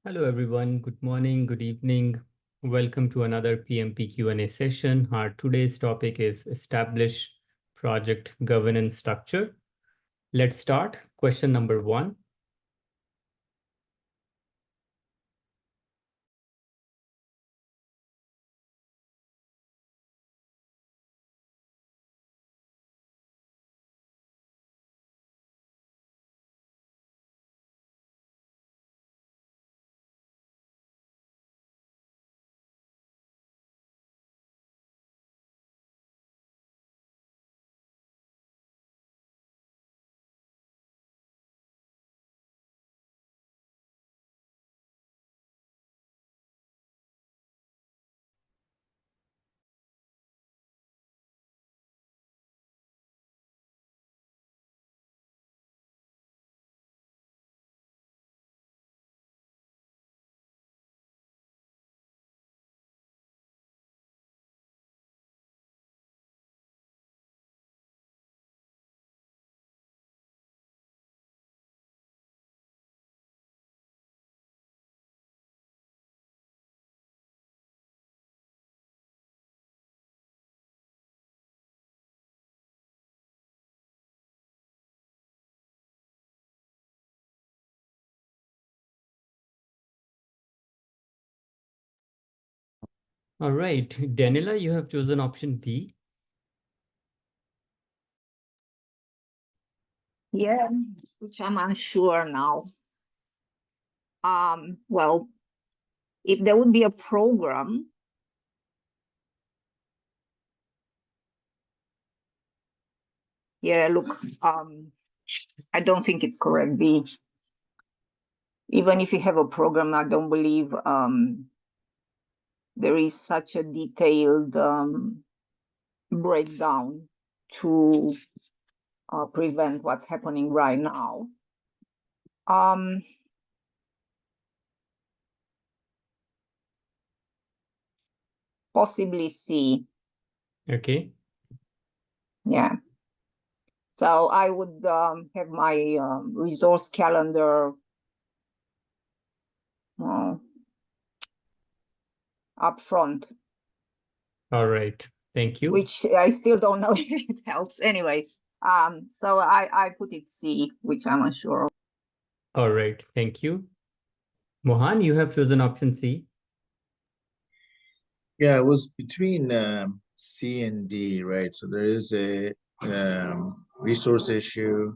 Hello everyone, good morning, good evening. Welcome to another PMP Q&A session. Our today's topic is establish project governance structure. Let's start. Question number 1. All right, Daniela, you have chosen option B. Yeah, which I'm unsure now. Well, if there would be a program, yeah, look, I don't think it's correct, B. Even if you have a program, I don't believe there is such a detailed breakdown to prevent what's happening right now. Possibly C. Okay. Yeah. So I would have my resource calendar up front. All right. Thank you. Which I still don't know if it helps. Anyway, so I put it C, which I'm unsure of. All right. Thank you. Mohan, you have chosen option C. Yeah, it was between C and D, right? So there is a resource issue,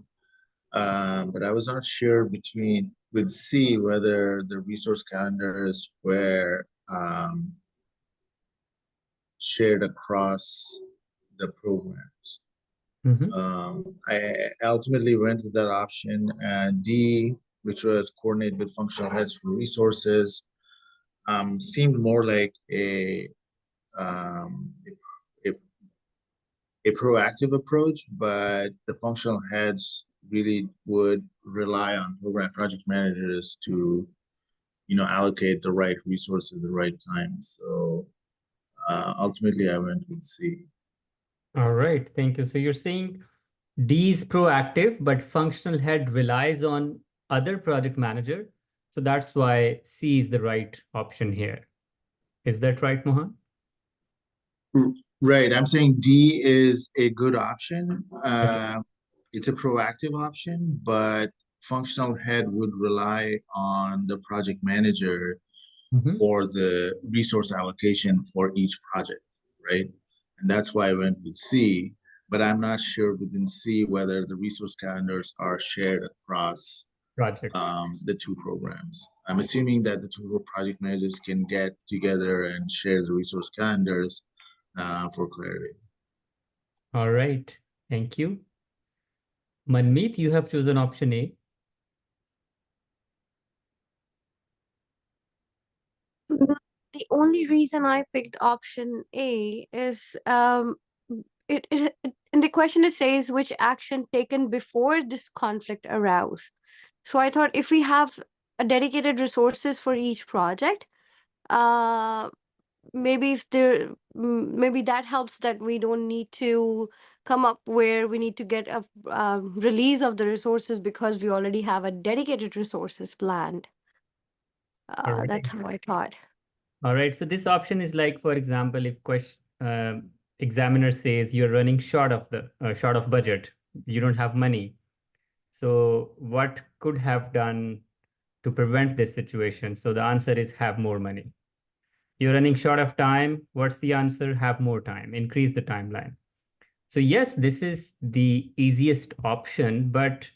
but I was not sure with C whether the resource calendars were shared across the programs. I ultimately went with that option, and D, which was coordinate with functional heads for resources, seemed more like um, a, a proactive approach, but the functional heads really would rely on program project managers to, allocate the right resources at the right time. So ultimately, I went with C. All right. Thank you. So you're saying D is proactive, but functional head relies on other project manager. So that's why C is the right option here. Is that right, Mohan? Right. I'm saying D is a good option. It's a proactive option, but functional head would rely on the project manager for the resource allocation for each project, right? And that's why I went with C, but I'm not sure within C whether the resource calendars are shared across Projects. the two programs. I'm assuming that the two project managers can get together and share the resource calendars for clarity. All right. Thank you. Manmeet, you have chosen option A. The only reason I picked option A is and the question it says which action taken before this conflict arose. So I thought if we have a dedicated resources for each project, uh maybe if there maybe that helps that we don't need to come up where we need to get a release of the resources because we already have a dedicated resources planned. All right. That's how I thought. All right. So this option is like, for example, if examiner says you're running short of budget, you don't have money. So what could have done to prevent this situation? So the answer is have more money. You're running short of time. What's the answer? Have more time. Increase the timeline. So yes, this is the easiest option, but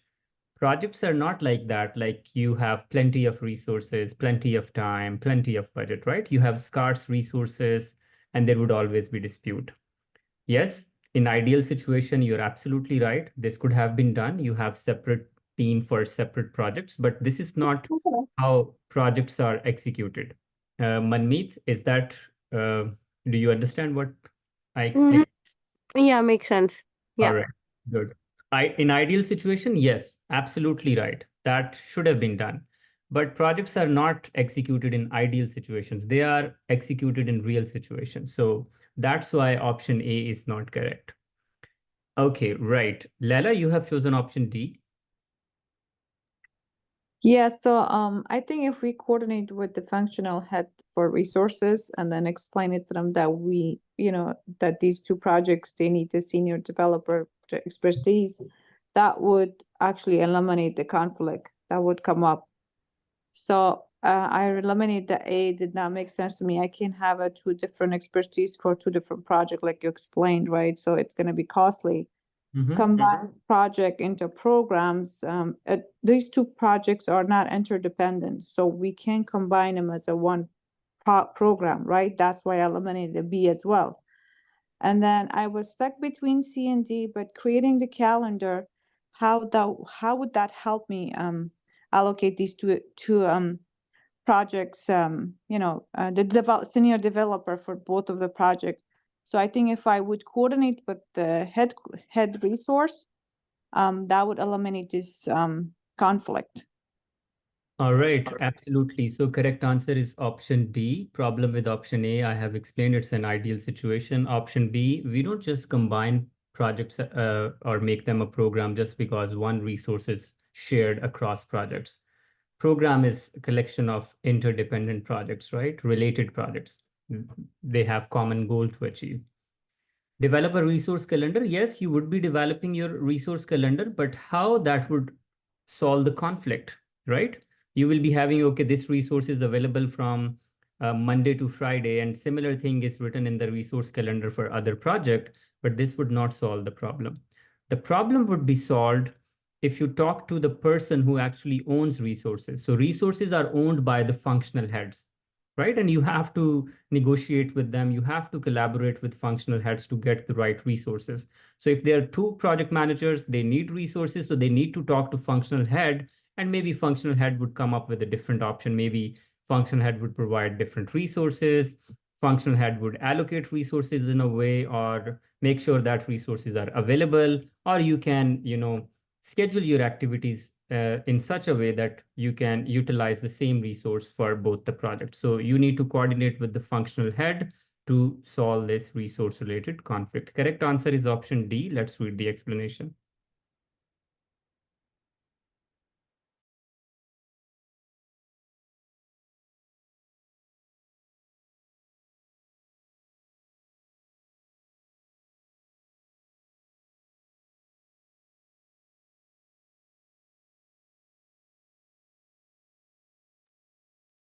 projects are not like that. Like you have plenty of resources, plenty of time, plenty of budget, right? You have scarce resources and there would always be dispute. Yes, in ideal situation, you're absolutely right. This could have been done. You have separate team for separate projects, but this is not how projects are executed. Manmeet, do you understand what I Mhm. explained? Yeah, makes sense. All Yeah. right, good. In ideal situation, yes, absolutely right. That should have been done. But projects are not executed in ideal situations. They are executed in real situations. So that's why option A is not correct. Okay, right. Lela, you have chosen option D. Yeah, so I think if we coordinate with the functional head for resources and then explain it to them that that these two projects, they need the senior developer expertise, that would actually eliminate the conflict that would come up. So I eliminate the A, did not make sense to me. I can't have two different expertise for two different projects like you explained, right? So it's going to be costly. Combine project into programs. These two projects are not interdependent, so we can combine them as a one program, right? That's why I eliminated the B as well. And then I was stuck between C and D, but creating the calendar, how would that help me allocate these two projects, the senior developer for both of the projects. So I think if I would coordinate with the head resource, that would eliminate this conflict. All right, absolutely. So correct answer is option D. Problem with option A, I have explained it's an ideal situation. Option B, we don't just combine projects or make them a program just because one resource is shared across projects. Program is a collection of interdependent projects, right? Related projects. They have common goal to achieve. Develop a resource calendar. Yes, you would be developing your resource calendar, but how that would solve the conflict, right? You will be having, okay, this resource is available from Monday to Friday, and similar thing is written in the resource calendar for other project, but this would not solve the problem. The problem would be solved if you talk to the person who actually owns resources. So resources are owned by the functional heads, right? And you have to negotiate with them. You have to collaborate with functional heads to get the right resources. So if there are two project managers, they need resources, so they need to talk to functional head, and maybe functional head would come up with a different option. Maybe functional head would provide different resources. Functional head would allocate resources in a way or make sure that resources are available, or you can, schedule your activities in such a way that you can utilize the same resource for both the projects. So you need to coordinate with the functional head to solve this resource related conflict. Correct answer is option D. Let's read the explanation.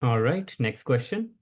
All right, next question.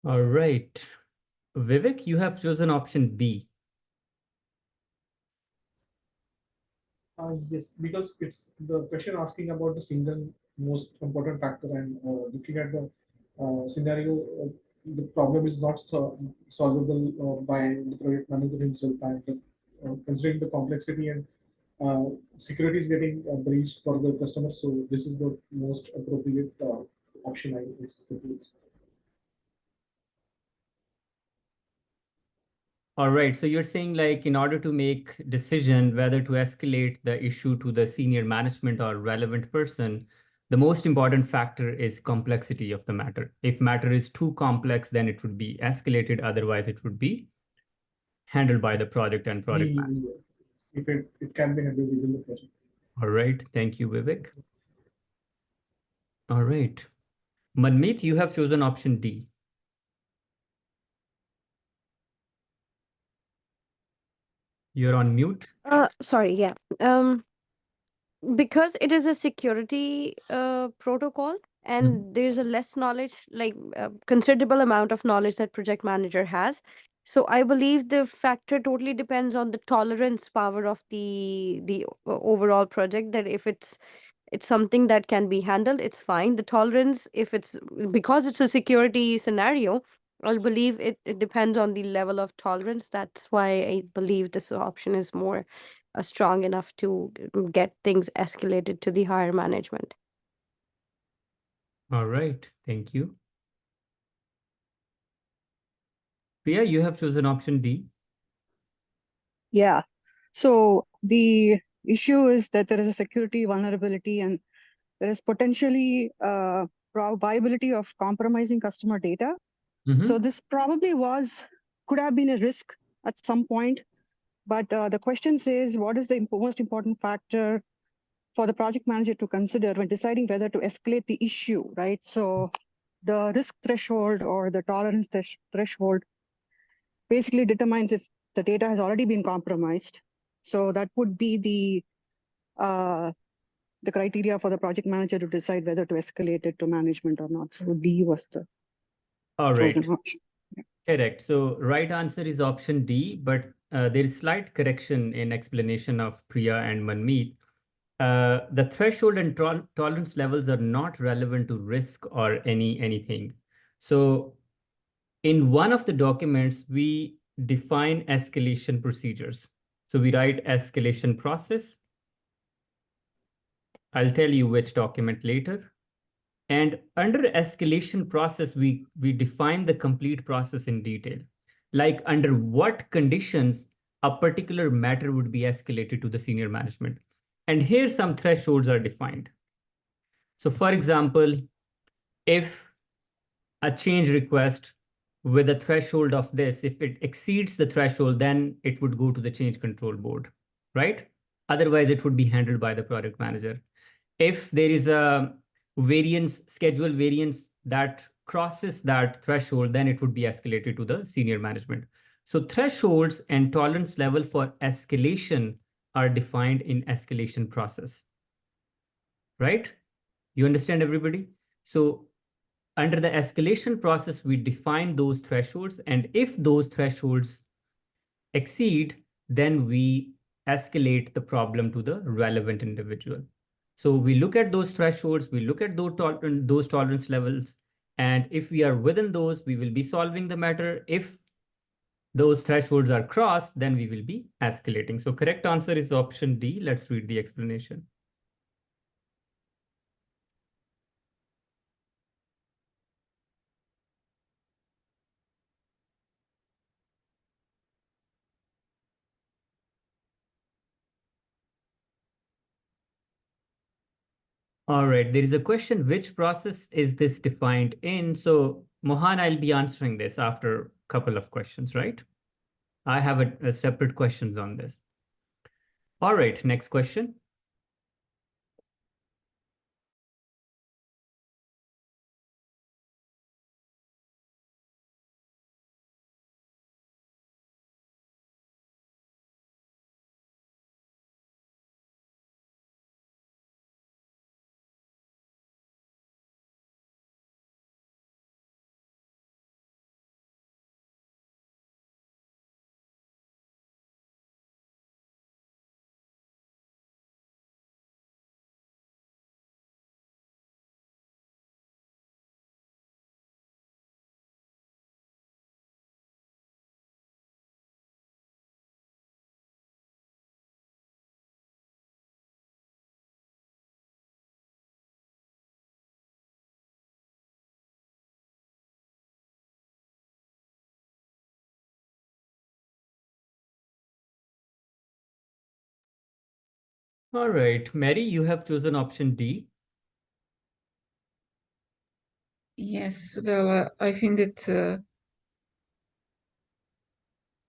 All right. Vivek, you have chosen option B. Yes, because it's the question asking about the single most important factor, and looking at the scenario, the problem is not solvable by the project manager himself, and considering the complexity and security is getting breached for the customer, so this is the most appropriate option I suggest. All right. So you're saying like in order to make decision whether to escalate the issue to the senior management or relevant person, the most important factor is complexity of the matter. If matter is too complex, then it would be escalated. Otherwise, it would be handled by the project and product manager. If it can be handled within the project. All right. Thank you, Vivek. All right. Manmeet, you have chosen option D. You're on mute. Sorry, yeah. Because it is a security protocol and there's a less knowledge, like a considerable amount of knowledge that project manager has. So I believe the factor totally depends on the tolerance power of the overall project, that if it's something that can be handled, it's fine. The tolerance, if it's because it's a security scenario, I believe it depends on the level of tolerance. That's why I believe this option is more strong enough to get things escalated to the higher management. All right. Thank you. Priya, you have chosen option D. Yeah. So the issue is that there is a security vulnerability and there is potentially viability of compromising customer data. So this probably could have been a risk at some point. But the question says, what is the most important factor for the project manager to consider when deciding whether to escalate the issue, right? So the risk threshold or the tolerance threshold basically determines if the data has already been compromised. So that would be the criteria for the project manager to decide whether to escalate it to management or not. So D was the All right. chosen option. Correct. So right answer is option D, but there is slight correction in explanation of Priya and Manmeet. The threshold and tolerance levels are not relevant to risk or anything. So in one of the documents, we define escalation procedures. So we write escalation process. I'll tell you which document later. And under escalation process, we define the complete process in detail, like under what conditions a particular matter would be escalated to the senior management. And here some thresholds are defined. So for example, if a change request with a threshold of this, if it exceeds the threshold, then it would go to the change control board, right? Otherwise, it would be handled by the product manager. If there is a variance, schedule variance that crosses that threshold, then it would be escalated to the senior management. So thresholds and tolerance level for escalation are defined in escalation process, right? You understand, everybody? So under the escalation process, we define those thresholds, and if those thresholds exceed, then we escalate the problem to the relevant individual. So we look at those thresholds, we look at those tolerance levels, and if we are within those, we will be solving the matter. If those thresholds are crossed, then we will be escalating. So correct answer is option D. Let's read the explanation. All right, there is a question, which process is this defined in? So Mohan, I'll be answering this after a couple of questions, right? I have a separate questions on this. All right, next question. All right, Mary, you have chosen option D. Yes, well, I think that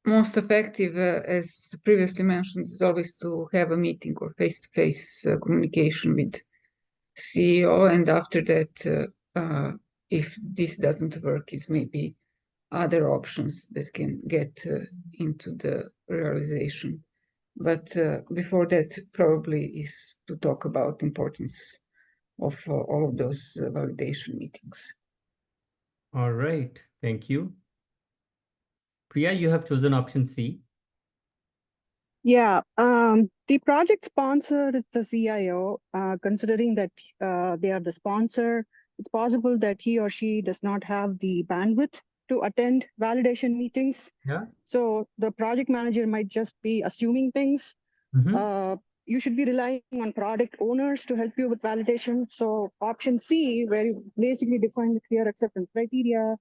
most effective, as previously mentioned, is always to have a meeting or face-to-face communication with CEO, and after that, if this doesn't work, is maybe other options that can get into the realization. But before that, probably is to talk about importance of all of those validation meetings. All right, thank you. Priya, you have chosen option C. Yeah, the project sponsor is the CIO. Considering that they are the sponsor, it's possible that he or she does not have the bandwidth to attend validation meetings. Yeah. So the project manager might just be assuming things. You should be relying on product owners to help you with validation. So option C, where you basically define the clear acceptance criteria,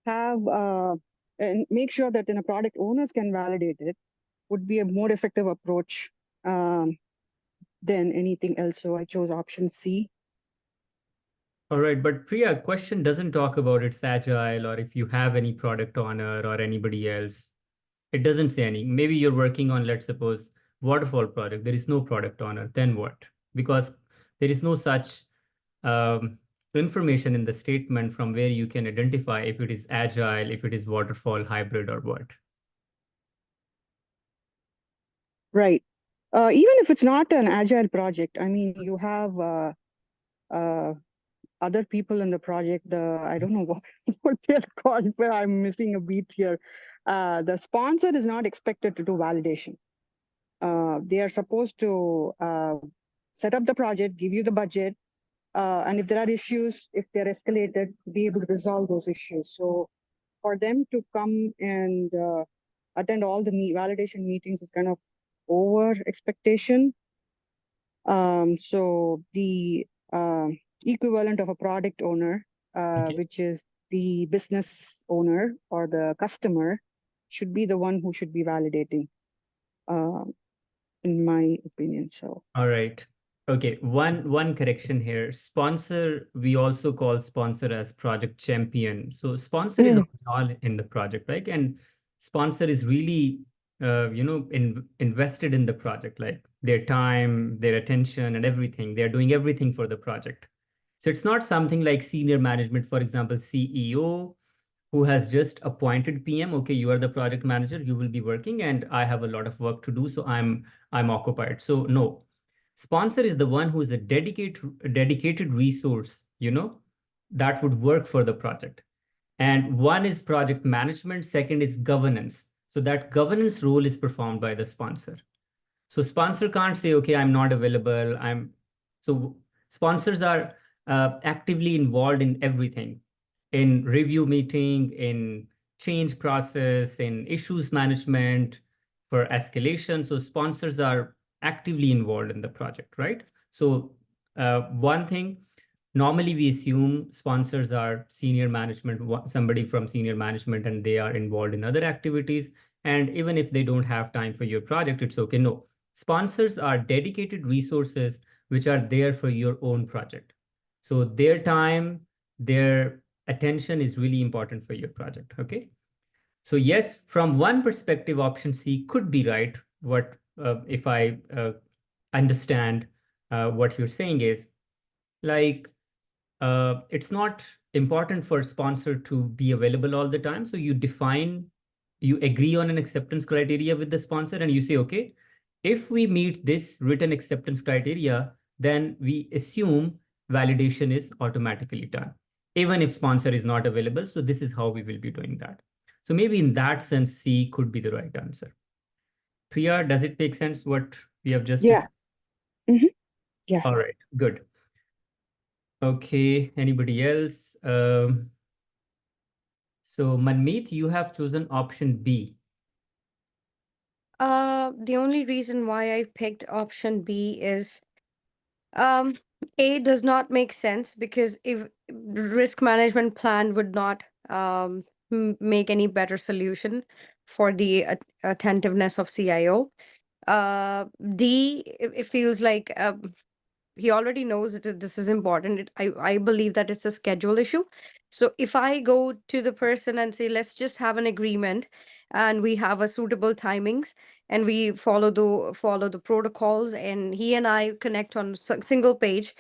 have and make sure that product owners can validate it, would be a more effective approach than anything else. So I chose option C. All right, but Priya, question doesn't talk about it's agile or if you have any product owner or anybody else. It doesn't say any. Maybe you're working on, let's suppose, waterfall project. There is no product owner. Then what? Because there is no such information in the statement from where you can identify if it is agile, if it is waterfall, hybrid, or what. Right. Even if it's not an agile project, I mean, you have other people in the project. I don't know what they're called, but I'm missing a beat here. The sponsor is not expected to do validation. They are supposed to set up the project, give you the budget, and if there are issues, if they're escalated, be able to resolve those issues. So for them to come and attend all the validation meetings is kind of over expectation. So the equivalent of a product owner, which is the business owner or the customer, should be the one who should be validating, in my opinion. So. All right. Okay, one correction here. Sponsor, we also call sponsor as project champion. So sponsor is all in the project, right? And sponsor is really, invested in the project, like their time, their attention, and everything. They're doing everything for the project. So it's not something like senior management, for example, CEO, who has just appointed PM. Okay, you are the project manager. You will be working, and I have a lot of work to do, so I'm occupied. So no. Sponsor is the one who is a dedicated resource, that would work for the project. And one is project management, second is governance. So that governance role is performed by the sponsor. So sponsor can't say, okay, I'm not available. So sponsors are actively involved in everything, in review meeting, in change process, in issues management, for escalation. So sponsors are actively involved in the project, right? So one thing, normally we assume sponsors are senior management, somebody from senior management, and they are involved in other activities. And even if they don't have time for your project, it's okay. No, sponsors are dedicated resources which are there for your own project. So their time, their attention is really important for your project, okay? So yes, from one perspective, option C could be right. What if I understand what you're saying is, like, it's not important for sponsor to be available all the time. So you agree on an acceptance criteria with the sponsor, and you say, okay, if we meet this written acceptance criteria, then we assume validation is automatically done, even if sponsor is not available. So this is how we will be doing that. So maybe in that sense, C could be the right answer. Priya, does it make sense what we have just Yeah. Yeah. All right, good. Okay, anybody else? So Manmeet, you have chosen option B. The only reason why I picked option B is A does not make sense because if risk management plan would not make any better solution for the attentiveness of CIO. D, it feels like he already knows this is important. I believe that it's a schedule issue. So if I go to the person and say, let's just have an agreement and we have a suitable timings and we follow the protocols and he and I connect on single page,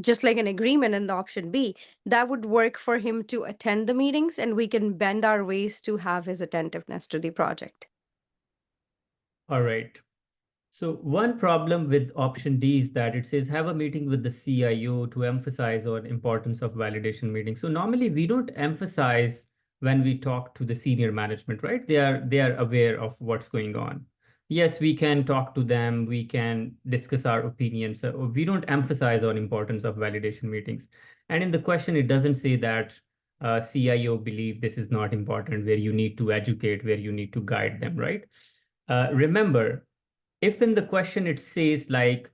just like an agreement in the option B, that would work for him to attend the meetings and we can bend our ways to have his attentiveness to the project. All right. So one problem with option D is that it says have a meeting with the CIO to emphasize on importance of validation meetings. So normally we don't emphasize when we talk to the senior management, right? They are aware of what's going on. Yes, we can talk to them, we can discuss our opinions. We don't emphasize on importance of validation meetings. And in the question, it doesn't say that CIO believe this is not important, where you need to educate, where you need to guide them, right? Remember, if in the question it says like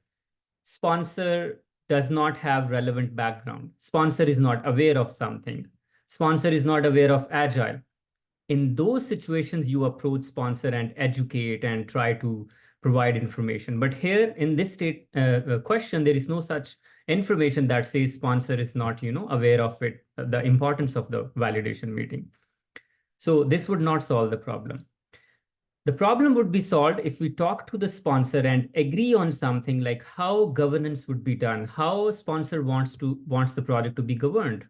sponsor does not have relevant background, sponsor is not aware of something, sponsor is not aware of agile, in those situations you approach sponsor and educate and try to provide information. But here in this state question, there is no such information that says sponsor is not aware of it, the importance of the validation meeting. So this would not solve the problem. The problem would be solved if we talk to the sponsor and agree on something like how governance would be done, how sponsor wants the project to be governed.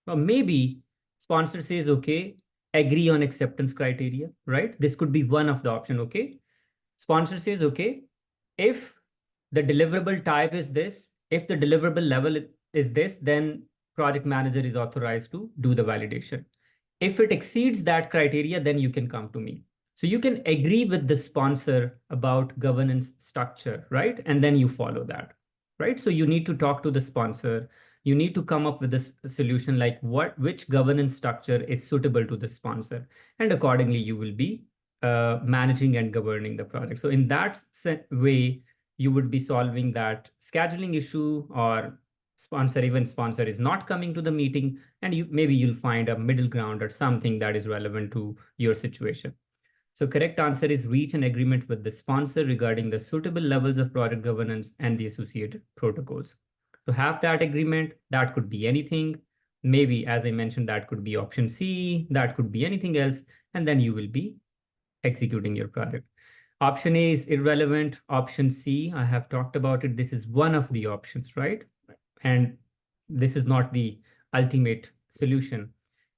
Or maybe sponsor says, okay, agree on acceptance criteria, right? This could be one of the option, okay? Sponsor says, okay, if the deliverable type is this, if the deliverable level is this, then project manager is authorized to do the validation. If it exceeds that criteria, then you can come to me. So you can agree with the sponsor about governance structure, right? And then you follow that, right? So you need to talk to the sponsor. You need to come up with a solution like which governance structure is suitable to the sponsor. And accordingly, you will be managing and governing the project. So in that way, you would be solving that scheduling issue, or sponsor is not coming to the meeting, and maybe you'll find a middle ground or something that is relevant to your situation. So correct answer is reach an agreement with the sponsor regarding the suitable levels of project governance and the associated protocols. So have that agreement. That could be anything. Maybe, as I mentioned, that could be option C, that could be anything else, and then you will be executing your project. Option A is irrelevant. Option C, I have talked about it. This is one of the options, right? And this is not the ultimate solution.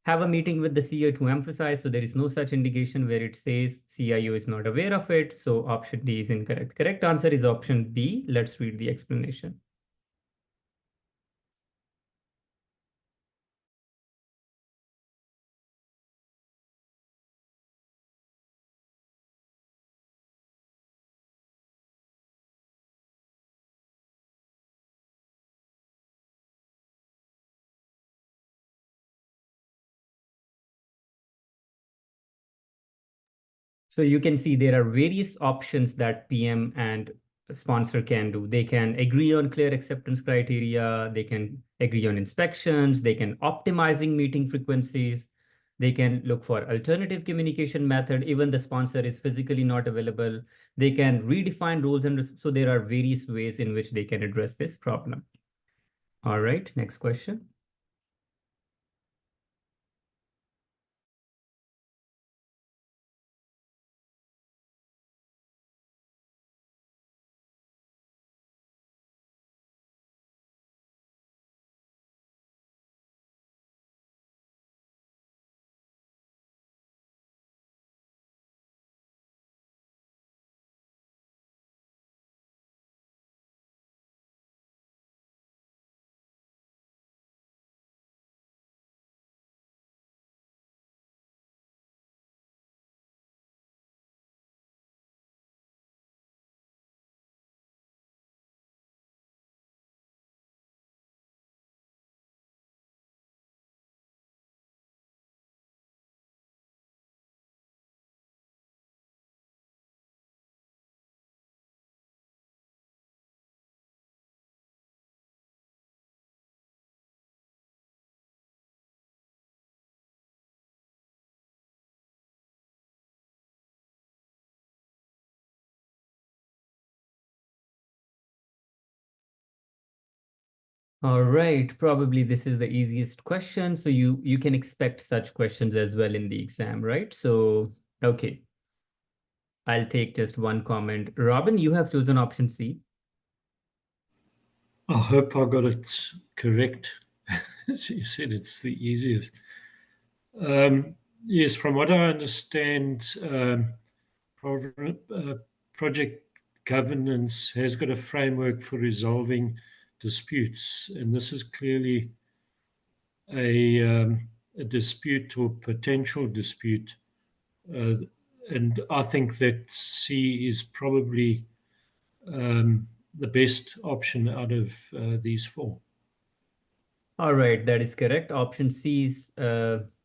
Have a meeting with the CIO to emphasize. So there is no such indication where it says CIO is not aware of it. So option D is incorrect. Correct answer is option B. Let's read the explanation. So you can see there are various options that PM and sponsor can do. They can agree on clear acceptance criteria. They can agree on inspections. They can optimizing meeting frequencies. They can look for alternative communication method. Even the sponsor is physically not available. They can redefine roles, and so there are various ways in which they can address this problem. All right, next question. All right, probably this is the easiest question. So you can expect such questions as well in the exam, right? So, okay. I'll take just one comment. Robin, you have chosen option C. I hope I got it correct. As you said, it's the easiest. Yes, from what I understand, project governance has got a framework for resolving disputes, and this is clearly a dispute or potential dispute. And I think that C is probably the best option out of these four. All right, that is correct. Option C is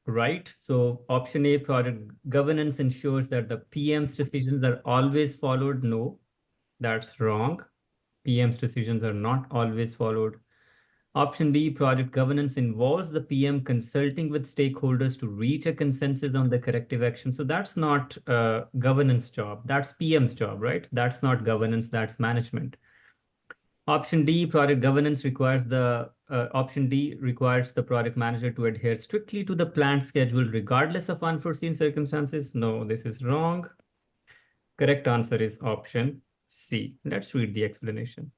right. So option A, project governance ensures that the PM's decisions are always followed. No, that's wrong. PM's decisions are not always followed. Option B, project governance involves the PM consulting with stakeholders to reach a consensus on the corrective action. So that's not a governance job. That's PM's job, right? That's not governance, that's management. Option D, project governance requires the project manager to adhere strictly to the planned schedule regardless of unforeseen circumstances. No, this is wrong. Correct answer is option C. Let's read the explanation.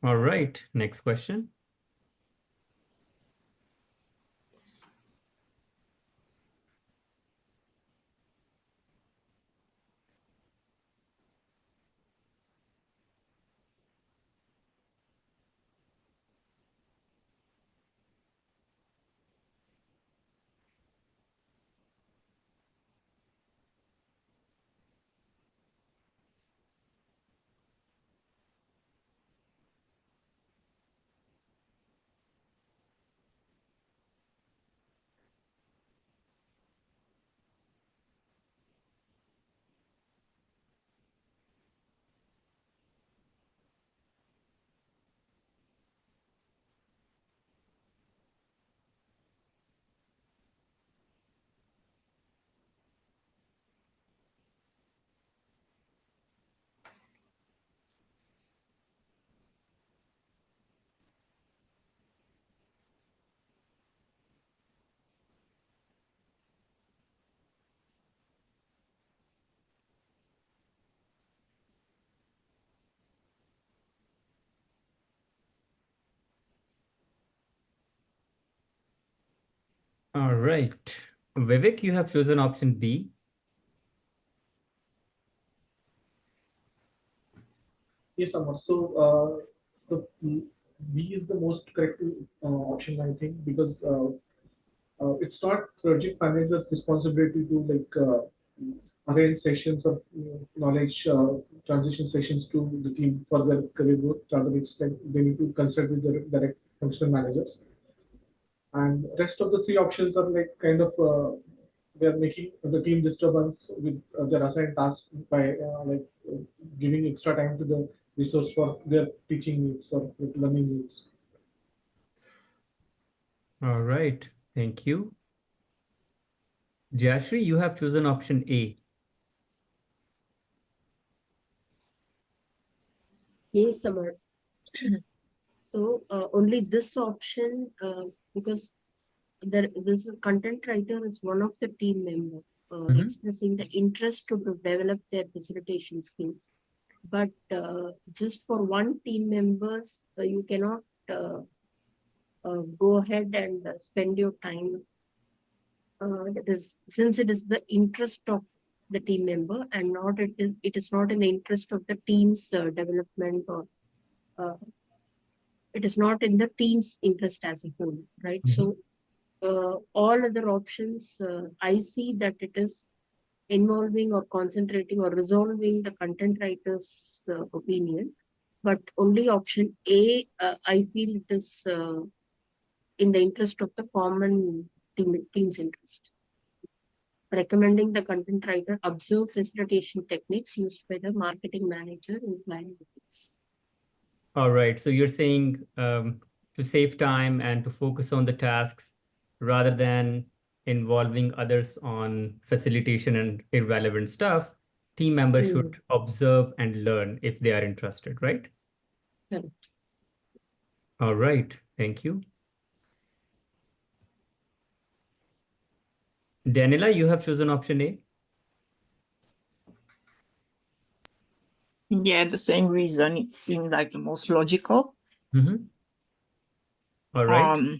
All right, next question. All right. Vivek, you have chosen option B. Yes, Amar. So the B is the most correct option, I think, because it's not project manager's responsibility to arrange sessions of knowledge transition sessions to the team for their career growth. Rather, it's like they need to consult with their direct functional managers. And rest of the three options are like kind of they are making the team disturbance with their assigned tasks by giving extra time to the resource for their teaching needs or learning needs. All right, thank you. Jashri, you have chosen option A. Yes, Samar. So only this option, because this content writer is one of the team member expressing the interest to develop their facilitation skills. But just for one team members, you cannot go ahead and spend your time. That is, since it is the interest of the team member and not it is not in the interest of the team's development, or it is not in the team's interest as a whole, right? So all other options, I see that it is involving or concentrating or resolving the content writer's opinion, but only option A, I feel it is in the interest of the common team's interest. Recommending the content writer observe facilitation techniques used by the marketing manager in client meetings. All right, so you're saying to save time and to focus on the tasks rather than involving others on facilitation and irrelevant stuff, team members should observe and learn if they are interested, right? Correct. All right, thank you. Daniela, you have chosen option A. Yeah, the same reason. It seemed like the most logical. All right.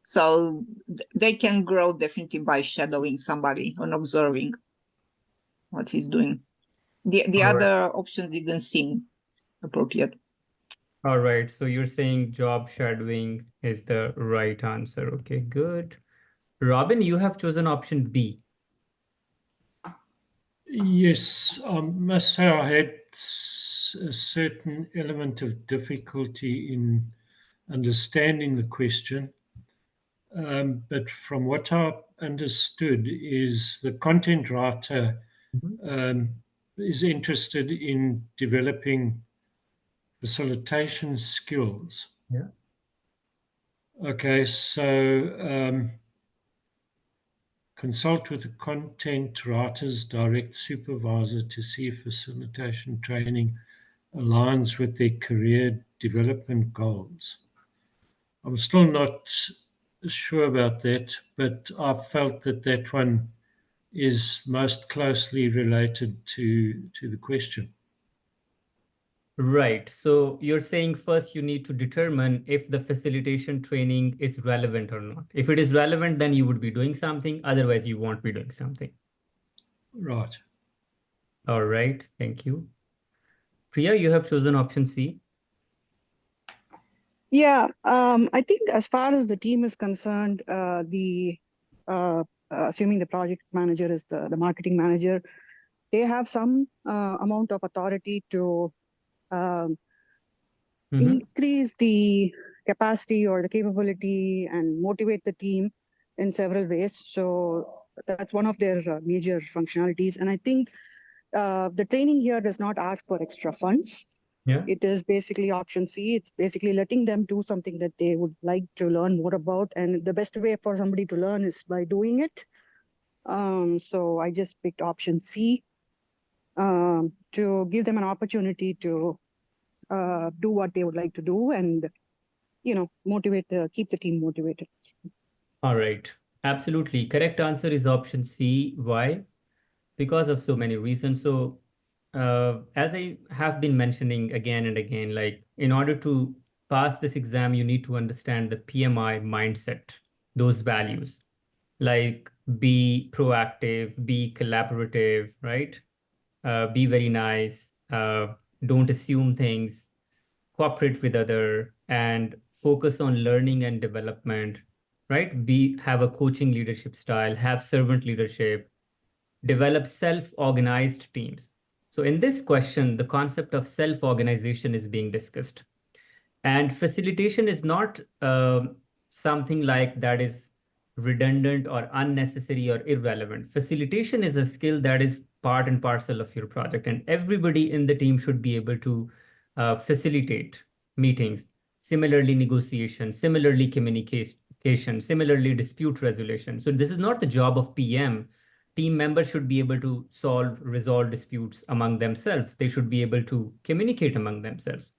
So they can grow definitely by shadowing somebody and observing what he's doing. The All other options didn't seem appropriate. All right, so you're saying job shadowing is the right answer. Okay, good. Robin, you have chosen option B. Yes, I must say I had a certain element of difficulty in understanding the question. But from what I understood is the content writer is interested in developing facilitation skills. Yeah. Okay, so consult with the content writer's direct supervisor to see if facilitation training aligns with their career development goals. I'm still not sure about that, but I felt that that one is most closely related to the question. Right. So you're saying first you need to determine if the facilitation training is relevant or not. If it is relevant, then you would be doing something. Otherwise, you won't be doing something. Right. All right. Thank you. Priya, you have chosen option C. Yeah, I think as far as the team is concerned, assuming the project manager is the marketing manager, they have some amount of authority to increase the capacity or the capability and motivate the team in several ways. So that's one of their major functionalities. And I think the training here does not ask for extra funds. Yeah. It is basically option C. It's basically letting them do something that they would like to learn more about. And the best way for somebody to learn is by doing it. So I just picked option C to give them an opportunity to do what they would like to do and, motivate, keep the team motivated. All right. Absolutely. Correct answer is option C. Why? Because of so many reasons. So as I have been mentioning again and again, like in order to pass this exam, you need to understand the PMI mindset, those values, like be proactive, be collaborative, right? Be very nice, don't assume things, cooperate with other, and focus on learning and development, right? Have a coaching leadership style, have servant leadership, develop self-organized teams. So in this question, the concept of self-organization is being discussed. And facilitation is not something like that is redundant or unnecessary or irrelevant. Facilitation is a skill that is part and parcel of your project, and everybody in the team should be able to facilitate meetings, similarly negotiation, similarly communication, similarly dispute resolution. So this is not the job of PM. Team members should be able to resolve disputes among themselves. They should be able to communicate among themselves.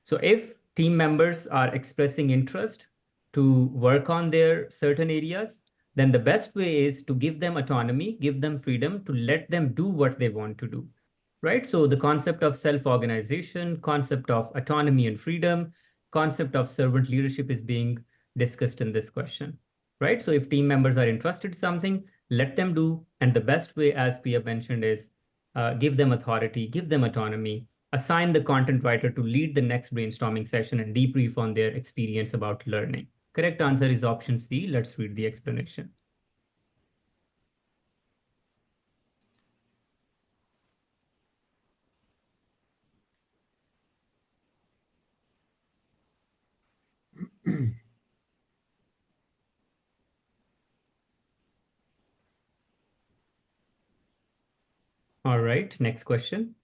So if team members are expressing interest to work on their certain areas, then the best way is to give them autonomy, give them freedom to let them do what they want to do, right? So the concept of self-organization, concept of autonomy and freedom, concept of servant leadership is being discussed in this question, right? So if team members are interested in something, let them do. And the best way, as Pia mentioned, is give them authority, give them autonomy, assign the content writer to lead the next brainstorming session and debrief on their experience about learning. Correct answer is option C. Let's read the explanation. All right, next question.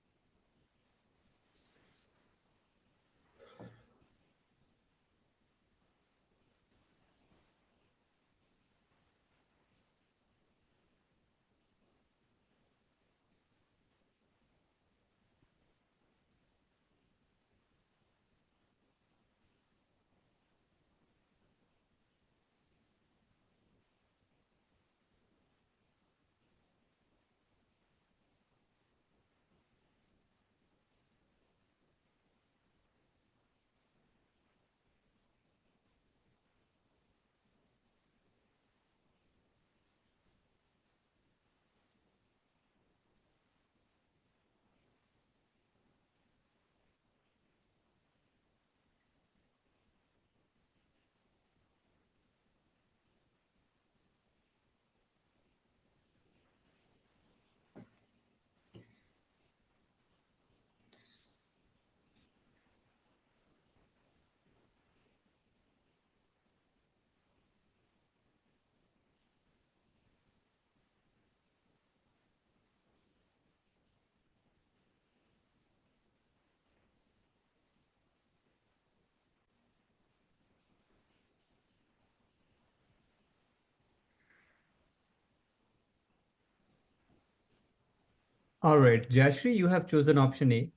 All right, Jashri, you have chosen option A.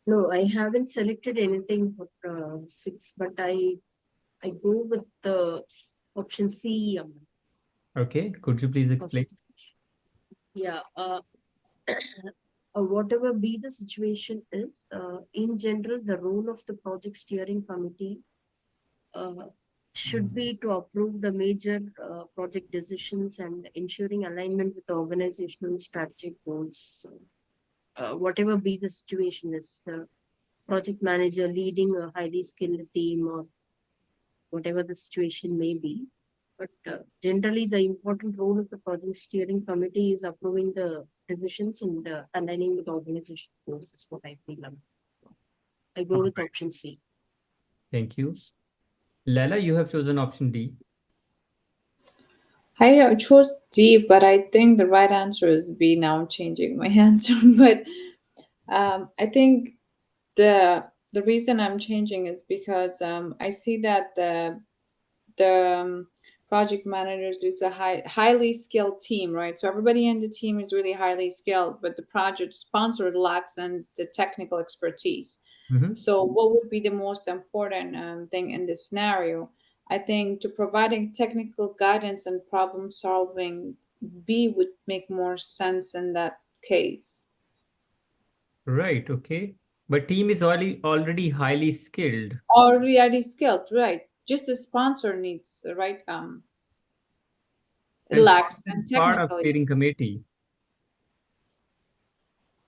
No, I haven't selected anything for 6, but I go with the option C. Okay, could you please explain? Yeah. Whatever be the situation is, in general, the role of the project steering committee should be to approve the major project decisions and ensuring alignment with the organizational strategic goals. Whatever be the situation is, the project manager leading a highly skilled team or whatever the situation may be. But generally, the important role of the project steering committee is approving the decisions and aligning with organization goals, is what I feel. I go with option C. Thank you. Lala, you have chosen option D. I chose D, but I think the right answer is B. Now I'm changing my answer, but I think the reason I'm changing is because I see that the project managers is a highly skilled team, right? So everybody in the team is really highly skilled, but the project sponsor lacks in the technical expertise. So what would be the most important thing in this scenario? I think to providing technical guidance and problem solving, B would make more sense in that case. Right, okay. But team is already highly skilled. Already skilled, right? Just the sponsor needs, right? It And lacks sponsor in is part of technically. steering committee.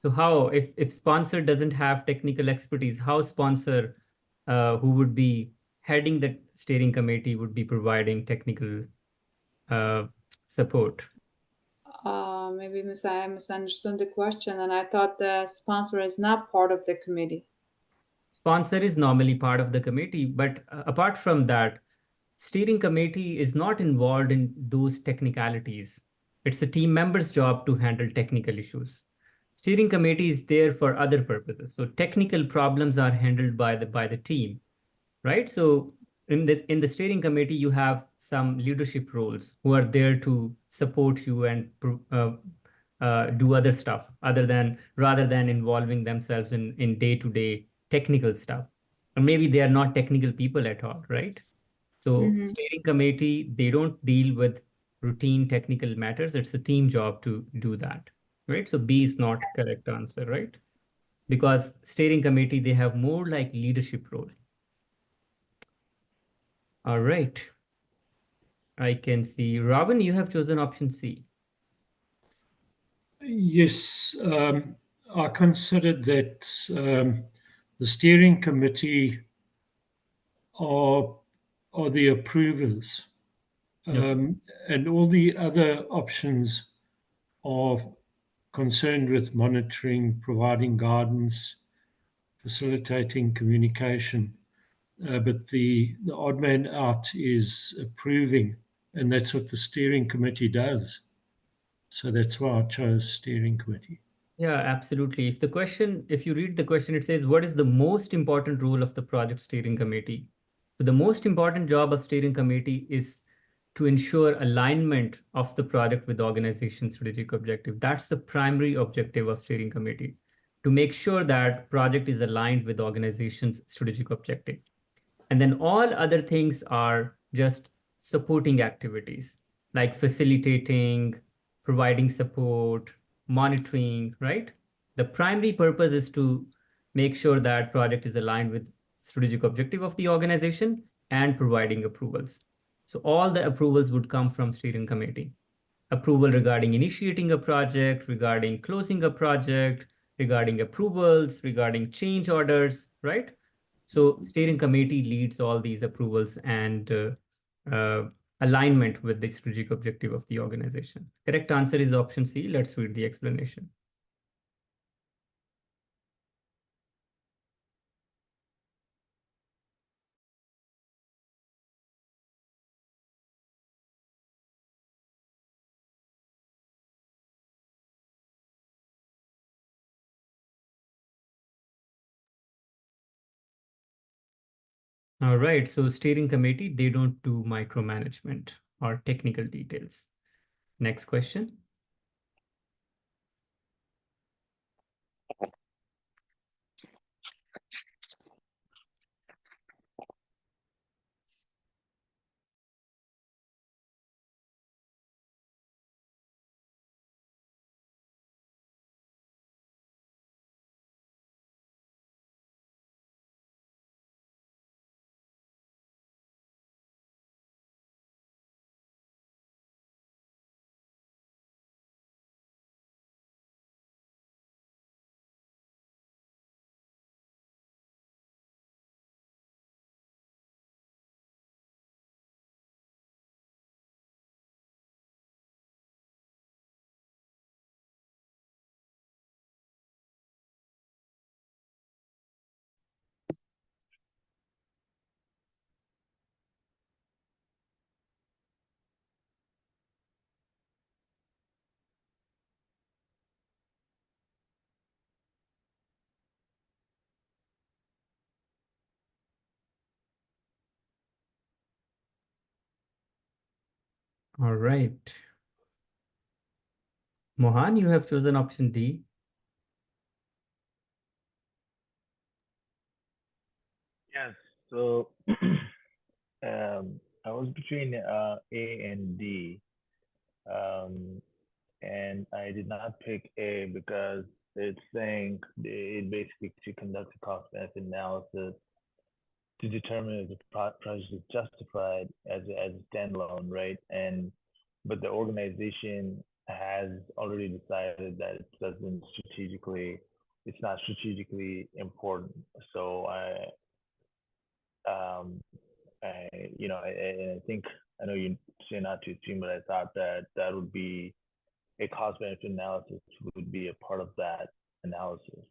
So how, if sponsor doesn't have technical expertise, how sponsor who would be heading the steering committee would be providing technical support? Maybe I misunderstood the question, and I thought the sponsor is not part of the committee. Sponsor is normally part of the committee, but apart from that, steering committee is not involved in those technicalities. It's a team member's job to handle technical issues. Steering committee is there for other purposes. So technical problems are handled by the team, right? So in the steering committee, you have some leadership roles who are there to support you and do other stuff rather than involving themselves in day-to-day technical stuff. Or maybe they are not technical people at all, right? So steering committee, they don't deal with routine technical matters. It's a team job to do that, right? So B is not correct answer, right? Because steering committee, they have more like leadership role. All right. I can see. Robin, you have chosen option C. Yes, I considered that the steering committee are the approvers, and all the other options are concerned with monitoring, providing guidance, facilitating communication. But the odd man out is approving, and that's what the steering committee does. So that's why I chose steering committee. Yeah, absolutely. If you read the question, it says, what is the most important role of the project steering committee? So the most important job of steering committee is to ensure alignment of the project with the organization's strategic objective. That's the primary objective of steering committee, to make sure that project is aligned with the organization's strategic objective. And then all other things are just supporting activities like facilitating, providing support, monitoring, right? The primary purpose is to make sure that project is aligned with strategic objective of the organization and providing approvals. So all the approvals would come from steering committee. Approval regarding initiating a project, regarding closing a project, regarding approvals, regarding change orders, right? So steering committee leads all these approvals and alignment with the strategic objective of the organization. Correct answer is option C. Let's read the explanation. All right, so steering committee, they don't do micromanagement or technical details. Next question. All right. Mohan, you have chosen option D. Yes. So I was between A and D, and I did not pick A because it's saying it basically to conduct a cost benefit analysis to determine if the project is justified as a standalone, right? But the organization has already decided that it's not strategically important. So I think I know you say not to assume, but I thought that that would be a cost benefit analysis would be a part of that analysis.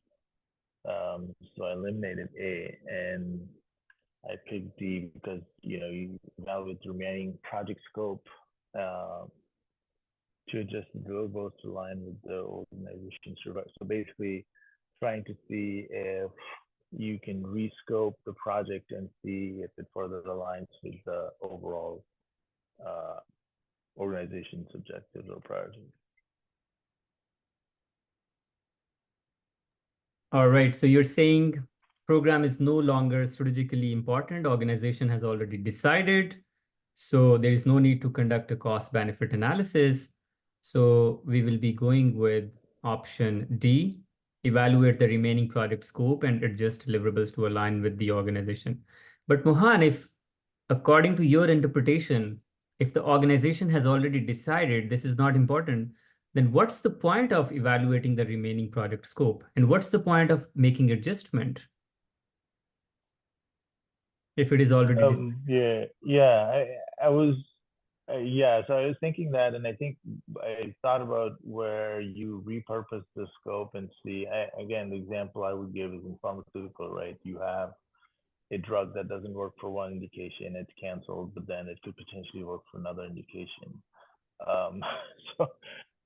So I eliminated A and I picked D because you evaluate the remaining project scope to adjust the deliverables to align with the organization survival. So basically, trying to see if you can rescope the project and see if it further aligns with the overall organization's objectives or priorities. All right. So you're saying program is no longer strategically important. Organization has already decided. So there is no need to conduct a cost benefit analysis. So we will be going with option D, evaluate the remaining project scope and adjust deliverables to align with the organization. But Mohan, if according to your interpretation, if the organization has already decided this is not important, then what's the point of evaluating the remaining project scope? And what's the point of making adjustment if it is already decided? I was so I was thinking that, and I think I thought about where you repurpose the scope and see. Again, the example I would give is in pharmaceutical, right? You have a drug that doesn't work for one indication, it's canceled, but then it could potentially work for another indication. So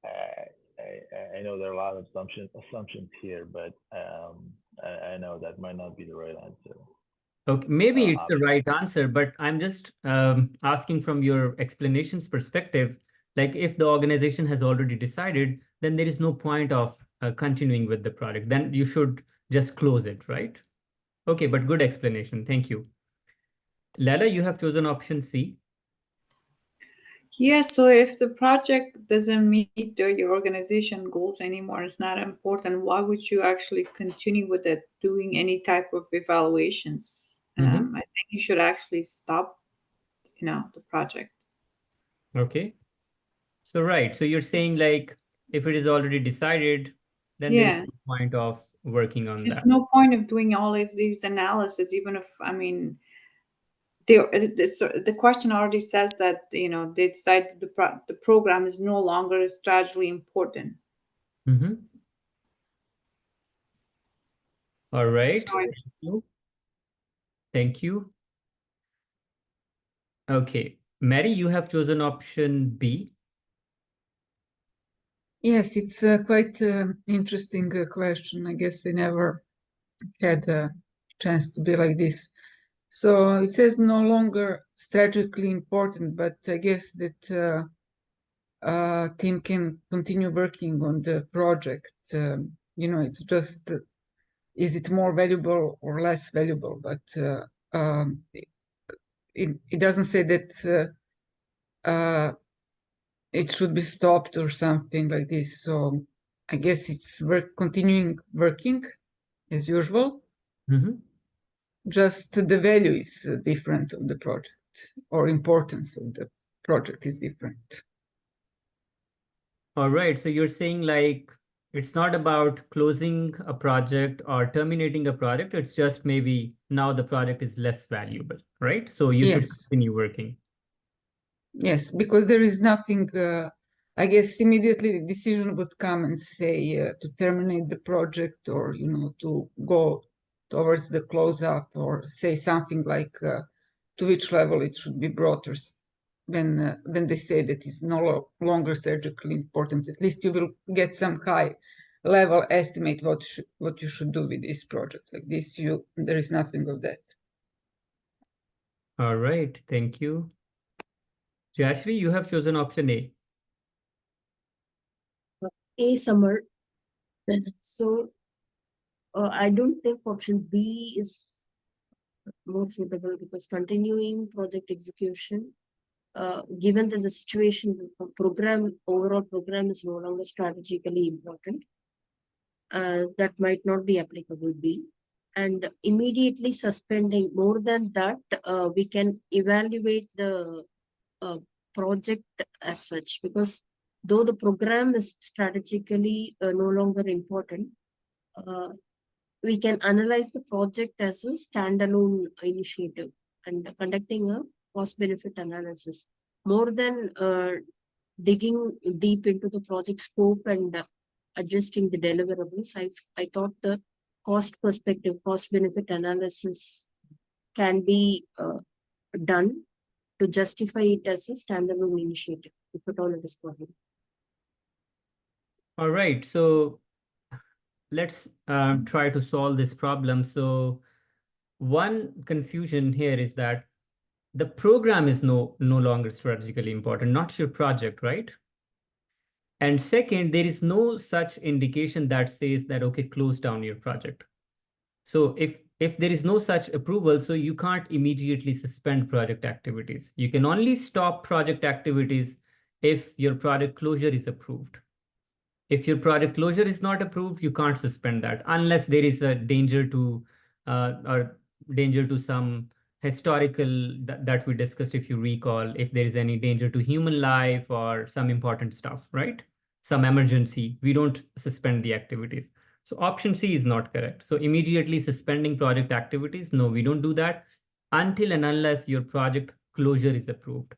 I know there are a lot of assumptions here, but I know that might not be the right answer. Okay, maybe it's the right answer, but I'm just asking from your explanations perspective, like if the organization has already decided, then there is no point of continuing with the product. Then you should just close it, right? Okay, but good explanation. Thank you. Lala, you have chosen option C. Yeah, so if the project doesn't meet your organization goals anymore, it's not important, why would you actually continue with it, doing any type of evaluations? I think you should actually stop, the project. Okay. So right. So you're saying like if it is already decided, then there is no point of working on There's that. no point of doing all of these analysis, even if, the question already says that, they decide the program is no longer strategically important. All right. So Thank you. Okay. Mary, you have chosen option B. Yes, it's a quite interesting question. I guess I never had a chance to be like this. So it says no longer strategically important, but I guess that team can continue working on the project. You know, it's just, is it more valuable or less valuable? But it doesn't say that it should be stopped or something like this. So I guess it's continuing working as usual. Just the value is different of the project, or importance of the project is different. All right. So you're saying like it's not about closing a project or terminating a project. It's just maybe now the project is less valuable, right? So you should Yes. continue working. Yes, because there is nothing, I guess immediately the decision would come and say to terminate the project, or, you know, to go towards the close up, or say something like to which level it should be brought, or when they say that it's no longer strategically important. At least you will get some high level estimate what you should do with this project. Like this, there is nothing of that. All right. Thank you. Jashri, you have chosen option A. A summer. So I don't think option B is more suitable, because continuing project execution, given that the situation, the program, overall program is no longer strategically important, that might not be applicable B. And immediately suspending, more than that, we can evaluate the project as such, because though the program is strategically no longer important, we can analyze the project as a standalone initiative and conducting a cost-benefit analysis. More than digging deep into the project scope and adjusting the deliverables, I thought the cost perspective, cost-benefit analysis can be done to justify it as a standalone initiative, if at all it is possible. All right. So let's try to solve this problem. So one confusion here is that the program is no longer strategically important, not your project, right? And second, there is no such indication that says that, okay, close down your project. So if there is no such approval, so you can't immediately suspend project activities. You can only stop project activities if your project closure is approved. If your project closure is not approved, you can't suspend that unless there is a danger to some historical that we discussed, if you recall, if there is any danger to human life or some important stuff, right? Some emergency, we don't suspend the activities. So option C is not correct. So immediately suspending project activities, no, we don't do that until and unless your project closure is approved.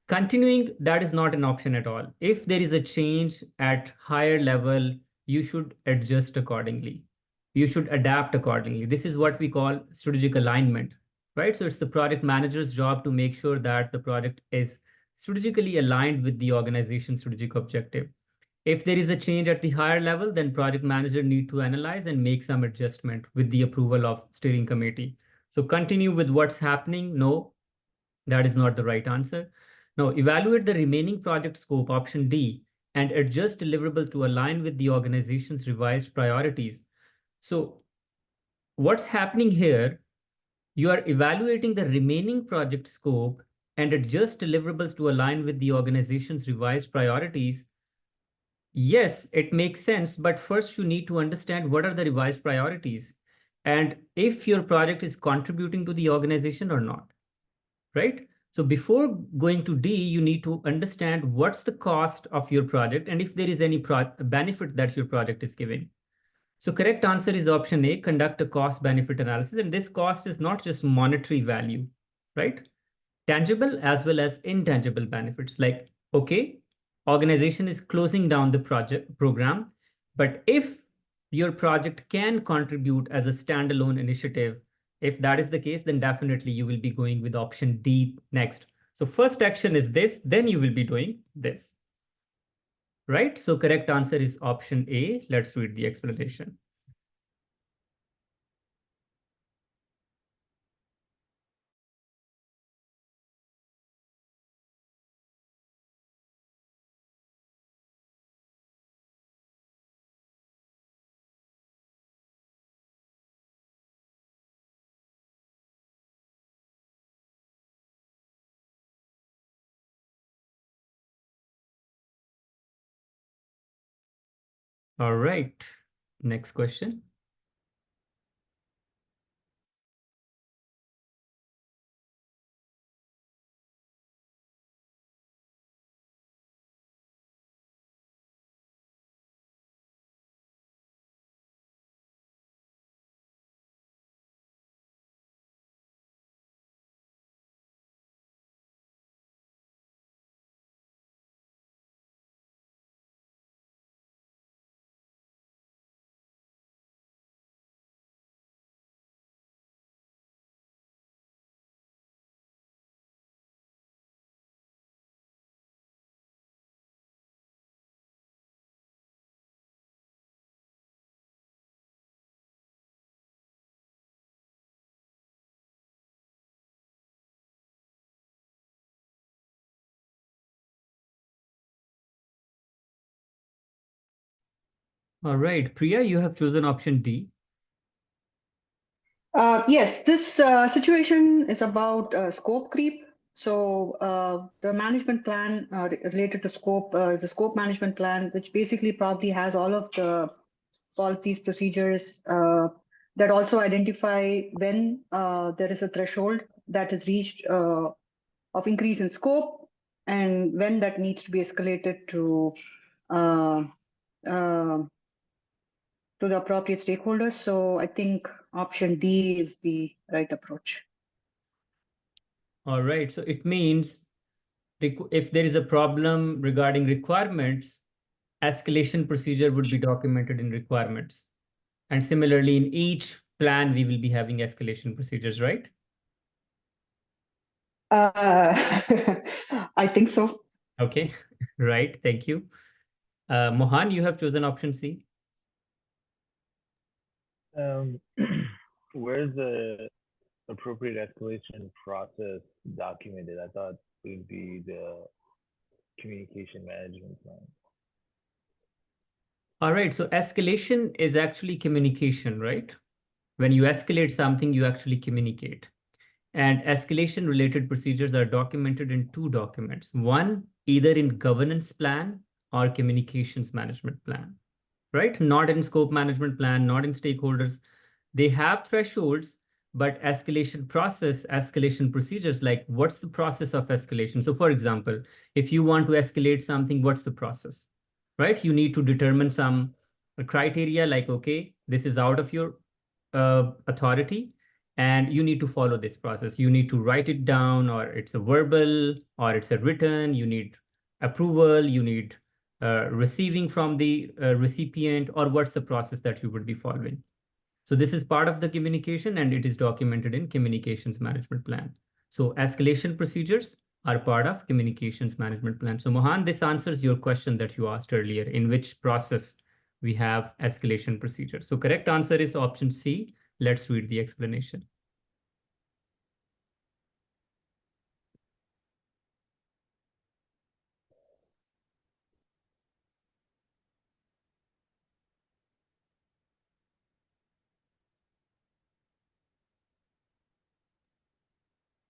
Continuing, that is not an option at all. If there is a change at higher level, you should adjust accordingly. You should adapt accordingly. This is what we call strategic alignment, right? So it's the project manager's job to make sure that the project is strategically aligned with the organization's strategic objective. If there is a change at the higher level, then project manager need to analyze and make some adjustment with the approval of steering committee. So continue with what's happening. No, that is not the right answer. Now, evaluate the remaining project scope, option D, and adjust deliverable to align with the organization's revised priorities. So what's happening here? You are evaluating the remaining project scope and adjust deliverables to align with the organization's revised priorities. Yes, it makes sense, but first you need to understand what are the revised priorities and if your project is contributing to the organization or not, right? So before going to D, you need to understand what's the cost of your project and if there is any benefit that your project is giving. So correct answer is option A, conduct a cost benefit analysis. And this cost is not just monetary value, right? Tangible as well as intangible benefits, like, okay, organization is closing down the program, but if your project can contribute as a standalone initiative, if that is the case, then definitely you will be going with option D next. So first action is this, then you will be doing this, right? So correct answer is option A. Let's read the explanation. All right. Next question. All right, Priya, you have chosen option D. Yes, this situation is about scope creep. So the management plan related to scope is the scope management plan, which basically probably has all of the policies, procedures that also identify when there is a threshold that is reached of increase in scope and when that needs to be escalated uh, uh, to the appropriate stakeholders. So I think option D is the right approach. All right, so it means if there is a problem regarding requirements, escalation procedure would be documented in requirements. And similarly, in each plan, we will be having escalation procedures, right? I think so. Okay, right, thank you. Mohan, you have chosen option C. Um, where's the appropriate escalation process documented? I thought it would be the communication management plan. All right, so escalation is actually communication, right? When you escalate something, you actually communicate. And escalation related procedures are documented in two documents. One, either in governance plan or communications management plan, right? Not in scope management plan, not in stakeholders. They have thresholds, but escalation process, escalation procedures, like what's the process of escalation? So for example, if you want to escalate something, what's the process, right? You need to determine some criteria like, okay, this is out of your authority and you need to follow this process. You need to write it down, or it's a verbal or it's a written, you need approval, you need receiving from the recipient, or what's the process that you would be following. So this is part of the communication and it is documented in communications management plan. So escalation procedures are part of communications management plan. So Mohan, this answers your question that you asked earlier, in which process we have escalation procedure. So correct answer is option C. Let's read the explanation.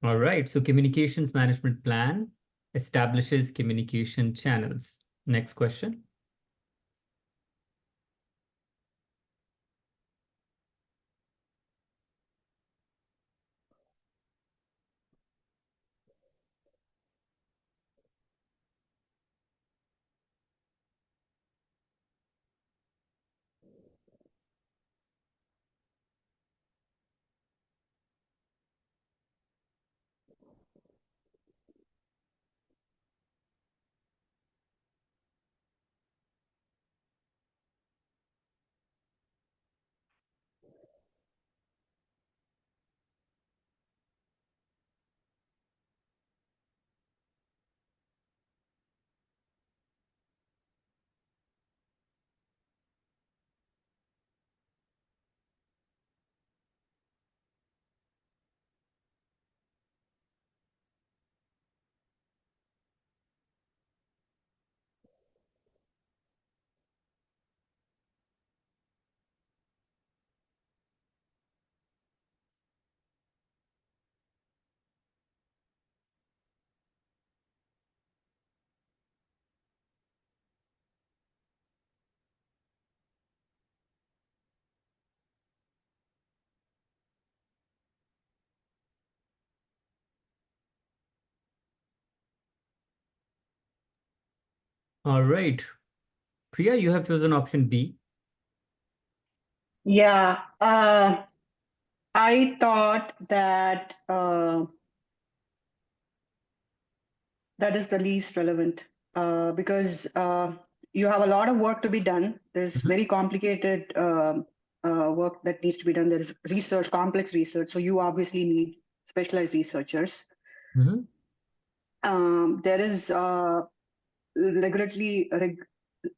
All right, so communications management plan establishes communication channels. Next question. All right. Priya, you have chosen option B. Yeah, I thought that that is the least relevant because you have a lot of work to be done. There's very complicated work that needs to be done. There is research, complex research. So you obviously need specialized researchers. There is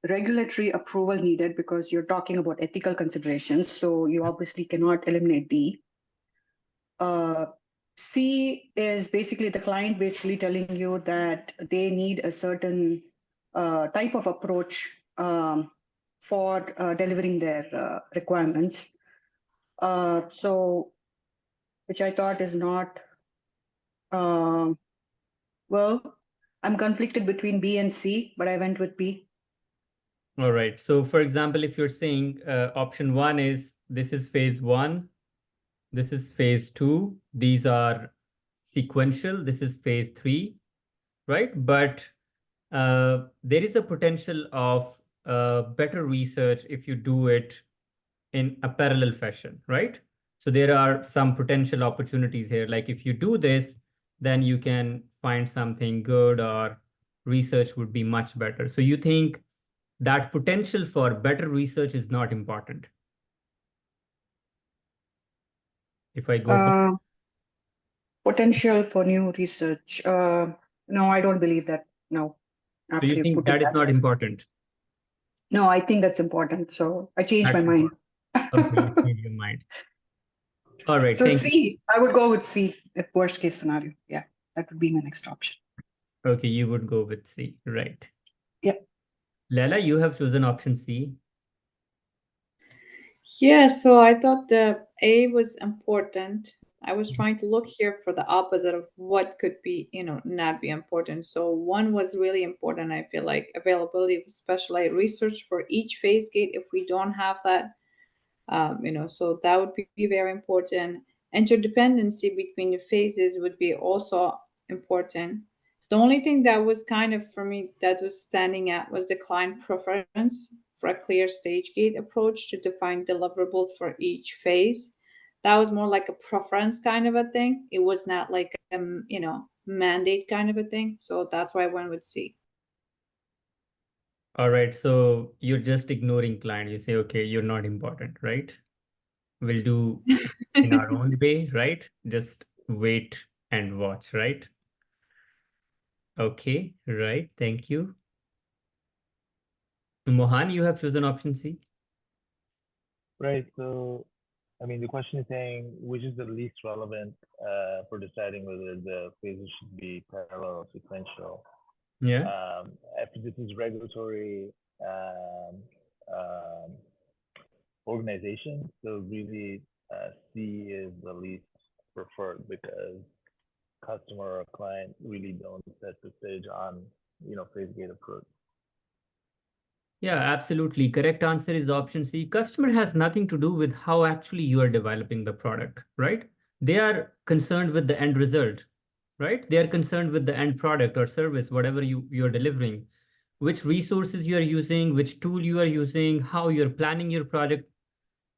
regulatory approval needed because you're talking about ethical considerations. So you obviously cannot eliminate D. C is basically the client basically telling you that they need a certain type of approach for delivering their requirements. So, which I thought is not, well, I'm conflicted between B and C, but I went with B. All right. So for example, if you're saying option 1 is this is phase 1, this is phase 2, these are sequential, this is phase 3, right? But there is a potential of better research if you do it in a parallel fashion, right? So there are some potential opportunities here. Like if you do this, then you can find something good or research would be much better. So you think that potential for better research is not important. If I go with Potential for new research. No, I don't believe that. No, so after you you think put it that is that not way. important. No, I think that's important. So I changed my That's mind. important. Okay, you change your mind. All right, So thank you. C, I would go with C if worst case scenario. Yeah, that would be my next option. Okay, you would go with C, right? Yeah. Lela, you have chosen option C. Yeah, so I thought the A was important. I was trying to look here for the opposite of what could be, not be important. So one was really important. I feel like availability of specialized research for each phase gate. If we don't have that, so that would be very important. Interdependency between the phases would be also important. The only thing that was kind of for me that was standing out was the client preference for a clear stage gate approach to define deliverables for each phase. That was more like a preference kind of a thing. It was not like mandate kind of a thing. So that's why I went with C. All right, so you're just ignoring client. You say, okay, you're not important, right? We'll do in our own way, right? Just wait and watch, right? Okay, right. Thank you. Mohan, you have chosen option C. Right. So, I mean, the question is saying which is the least relevant for deciding whether the phases should be parallel or sequential. Yeah. If this is regulatory um, organization, so really C is the least preferred because customer or client really don't set the stage on phase gate approach. Yeah, absolutely. Correct answer is option C. Customer has nothing to do with how actually you are developing the product, right? They are concerned with the end result, right? They are concerned with the end product or service, whatever you're delivering, which resources you are using, which tool you are using, how you're planning your project.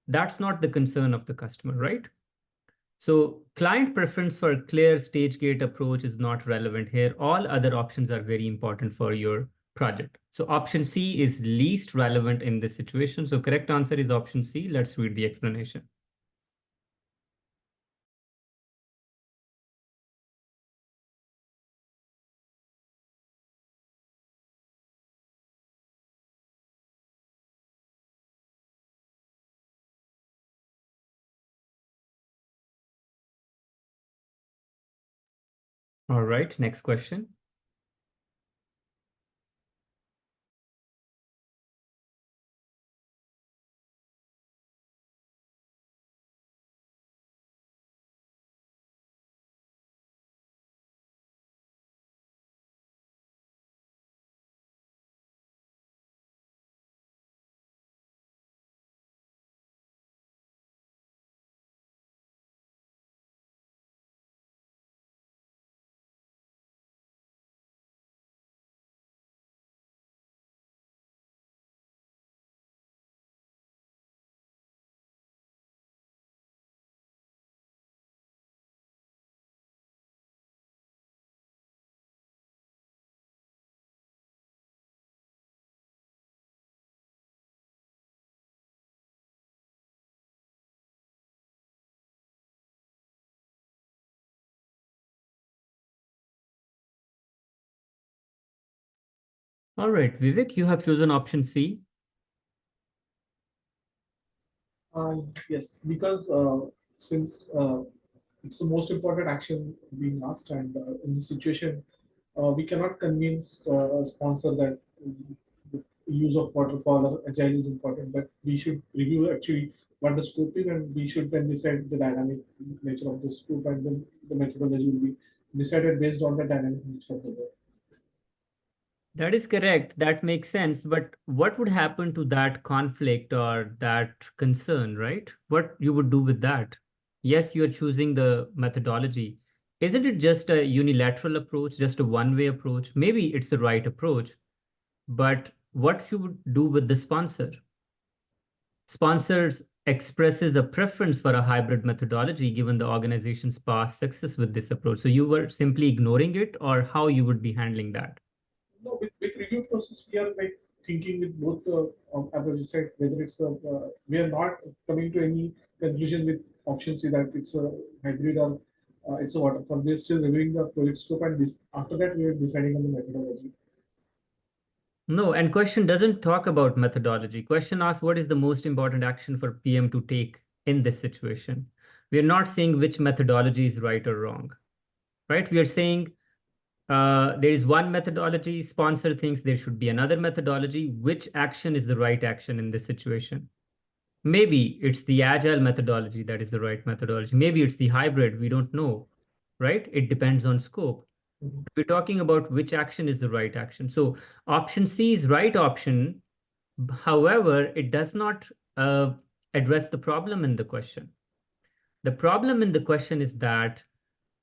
That's not the concern of the customer, right? So client preference for a clear stage gate approach is not relevant here. All other options are very important for your project. So option C is least relevant in this situation. So correct answer is option C. Let's read the explanation. All right, next question. All right, Vivek, you have chosen option C. Yes, because since it's the most important action being asked, and in this situation, we cannot convince a sponsor that the use of waterfall or agile is important, but we should review actually what the scope is, and we should then decide the dynamic nature of the scope, and then the methodology will be decided based on the dynamic nature of the work. That is correct. That makes sense. But what would happen to that conflict or that concern, right? What you would do with that? Yes, you are choosing the methodology. Isn't it just a unilateral approach, just a one-way approach? Maybe it's the right approach, but what you would do with the sponsor? Sponsors expresses a preference for a hybrid methodology given the organization's past success with this approach. So you were simply ignoring it, or how you would be handling that? No, with review process, we are like thinking with both approaches, right? Whether it's we are not coming to any conclusion with option C that it's a hybrid or it's a waterfall. We are still reviewing the project scope, and after that we are deciding on the methodology. No, and question doesn't talk about methodology. Question asks what is the most important action for PM to take in this situation. We are not saying which methodology is right or wrong, right? We are saying there is one methodology, sponsor thinks there should be another methodology. Which action is the right action in this situation? Maybe it's the agile methodology that is the right methodology. Maybe it's the hybrid, we don't know, right? It depends on scope. We're talking about which action is the right action. So option C is right option. However, it does not address the problem in the question. The problem in the question is that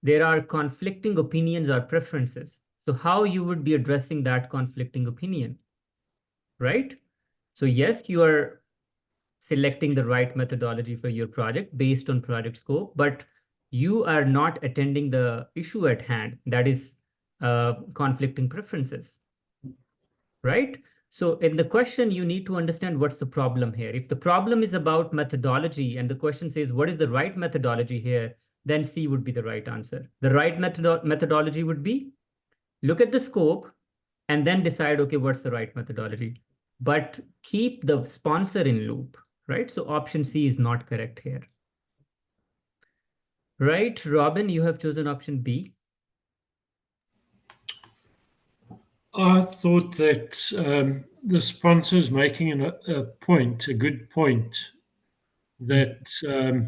there are conflicting opinions or preferences. So how you would be addressing that conflicting opinion, right? So yes, you are selecting the right methodology for your project based on project scope, but you are not attending the issue at hand, that is conflicting preferences, right? So in the question, you need to understand what's the problem here. If the problem is about methodology and the question says, what is the right methodology here? Then C would be the right answer. The right methodology would be look at the scope and then decide, okay, what's the right methodology? But keep the sponsor in loop, right? So option C is not correct here. Right, Robin, you have chosen option B. I thought that the sponsor's making a point, a good point, that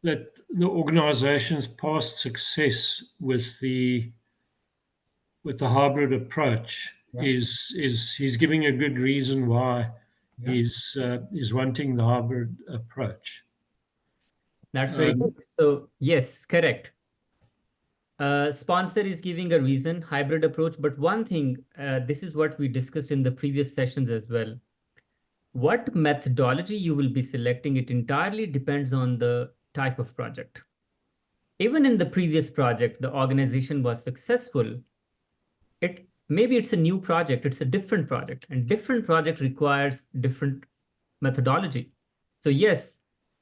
that the organization's past success with the hybrid approach is he's giving a good reason why he's wanting the hybrid approach. That's very good. So yes, correct. Sponsor is giving a reason, hybrid approach. But one thing, this is what we discussed in the previous sessions as well. What methodology you will be selecting, it entirely depends on the type of project. Even in the previous project, the organization was successful. Maybe it's a new project, it's a different project, and different project requires different methodology. So yes,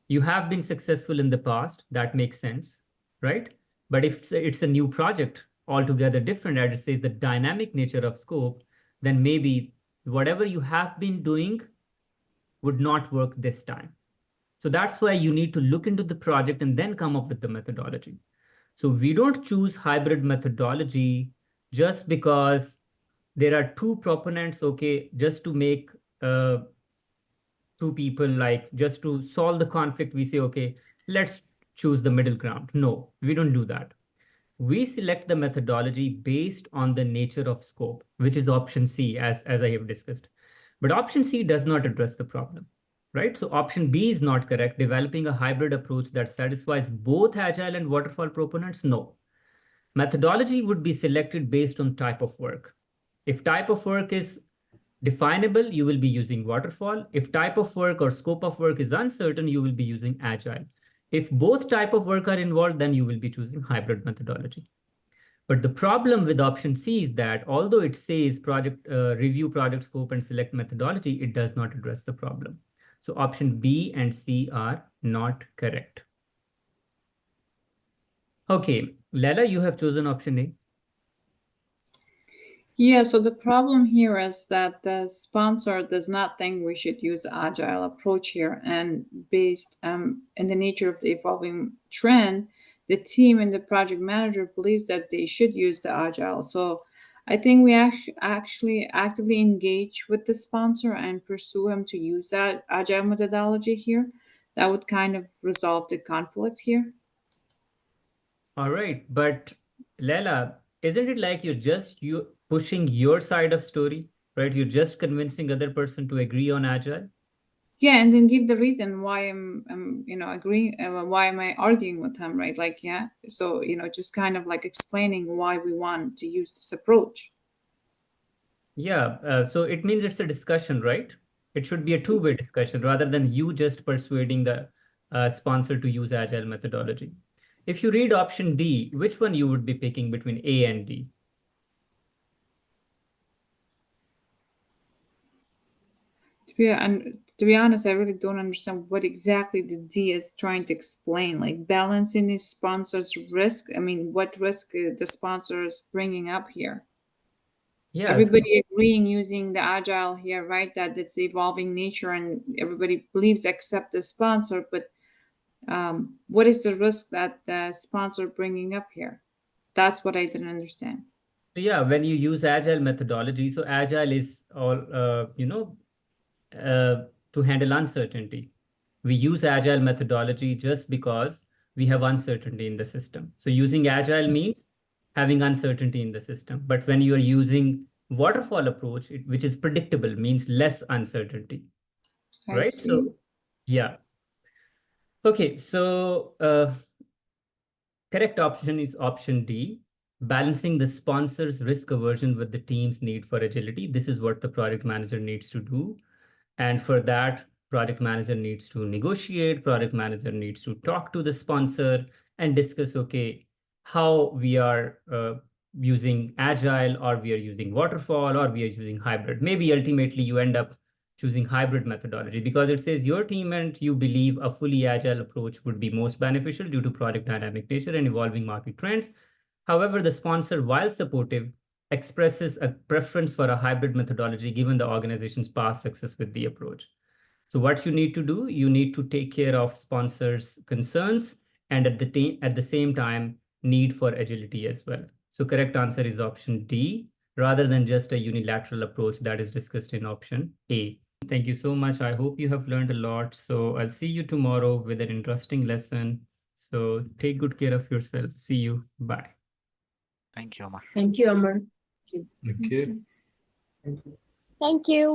you have been successful in the past, that makes sense, right? But if it's a new project, altogether different, as it says the dynamic nature of scope, then maybe whatever you have been doing would not work this time. So that's why you need to look into the project and then come up with the methodology. So we don't choose hybrid methodology just because there are two proponents, okay, just to make two people, like just to solve the conflict, we say, okay, let's choose the middle ground. No, we don't do that. We select the methodology based on the nature of scope, which is option C, as I have discussed. But option C does not address the problem, right? So option B is not correct. Developing a hybrid approach that satisfies both agile and waterfall proponents, no. Methodology would be selected based on type of work. If type of work is definable, you will be using waterfall. If type of work or scope of work is uncertain, you will be using agile. If both type of work are involved, then you will be choosing hybrid methodology. But the problem with option C is that although it says review project scope and select methodology, it does not address the problem. So option B and C are not correct. Okay, Lela, you have chosen option A. Yeah, so the problem here is that the sponsor does not think we should use agile approach here, and based in the nature of the evolving trend, the team and the project manager believes that they should use the agile. So I think we actually actively engage with the sponsor and pursue him to use that agile methodology here. That would kind of resolve the conflict here. All right, but Leila, isn't it like you pushing your side of story, right? You're just convincing other person to agree on agile. Yeah, and then give the reason why I'm agreeing, why am I arguing with him, right? Like, yeah, so just kind of like explaining why we want to use this approach. Yeah, so it means it's a discussion, right? It should be a two-way discussion rather than you just persuading the sponsor to use agile methodology. If you read option D, which one you would be picking between A and D? To be honest, I really don't understand what exactly the D is trying to explain. Like balancing the sponsor's risk. I mean, what risk the sponsor is bringing up here? Yeah, Everybody agreeing using the agile here, right? That it's evolving nature and everybody believes except the sponsor. But what is the risk that the sponsor bringing up here? That's what I didn't understand. so yeah, when you use agile methodology, so agile is all to handle uncertainty. We use agile methodology just because we have uncertainty in the system. So using agile means having uncertainty in the system. But when you are using waterfall approach, which is predictable, means less uncertainty, I right? see. So yeah. Okay, so correct option is option D, balancing the sponsor's risk aversion with the team's need for agility. This is what the project manager needs to do. And for that, project manager needs to negotiate, project manager needs to talk to the sponsor and discuss, okay, how we are using agile, or we are using waterfall, or we are using hybrid. Maybe ultimately you end up choosing hybrid methodology because it says your team and you believe a fully agile approach would be most beneficial due to project dynamic nature and evolving market trends. However, the sponsor, while supportive, expresses a preference for a hybrid methodology given the organization's past success with the approach. So what you need to do, you need to take care of sponsors' concerns and at the same time, need for agility as well. So correct answer is option D, rather than just a unilateral approach that is discussed in option A. Thank you so much. I hope you have learned a lot. So I'll see you tomorrow with an interesting lesson. So take good care of yourself. See you. Bye. Thank you, Amar. Thank you, Amar. Thank you. Thank you. Thank you.